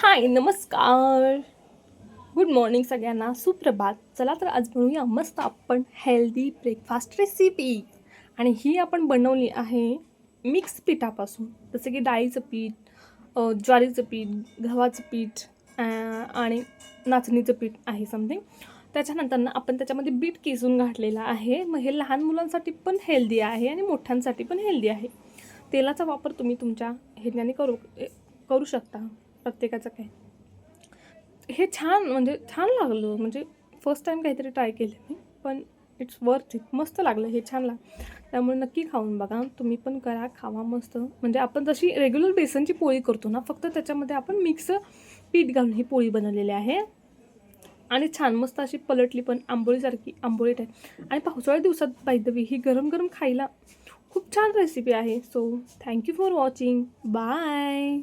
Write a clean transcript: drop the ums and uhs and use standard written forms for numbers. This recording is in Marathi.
हाय, नमस्कार. गुड मॉर्निंग सगळ्यांना. सुप्रभात. चला तर आज बनवूया मस्त आपण हेल्दी ब्रेकफास्ट रेसिपी आणि ही आपण बनवली आहे मिक्स पिठापासून. जसं की डाळीचं पीठ, ज्वारीचं पीठ, गव्हाचं पीठ आणि नाचणीचं पीठ आहे समथिंग. त्याच्यानंतर ना आपण त्याच्यामध्ये बीट किसून घातलेला आहे. मग हे लहान मुलांसाठी पण हेल्दी आहे आणि मोठ्यांसाठी पण हेल्दी आहे. तेलाचा वापर तुम्ही तुमच्या ह्याच्याने करू शकता. प्रत्येकाचं काय हे छान म्हणजे छान लागलं म्हणजे फर्स्ट टाईम काहीतरी ट्राय केलं मी पण इट्स वर्थ इट मस्त लागलं हे छान त्यामुळे नक्की खाऊन बघा तुम्ही पण करा खावा मस्त म्हणजे आपण जशी रेग्युलर बेसनची पोळी करतो ना फक्त त्याच्यामध्ये आपण मिक्स पीठ घालून ही पोळी बनवलेली आहे आणि छान मस्त अशी पलटली पण आंबोळीसारखी आंबोळी टाईप आणि पावसाळ्या दिवसात बाय द वे ही गरम गरम खायला खूप छान रेसिपी आहे so thank you for watching bye.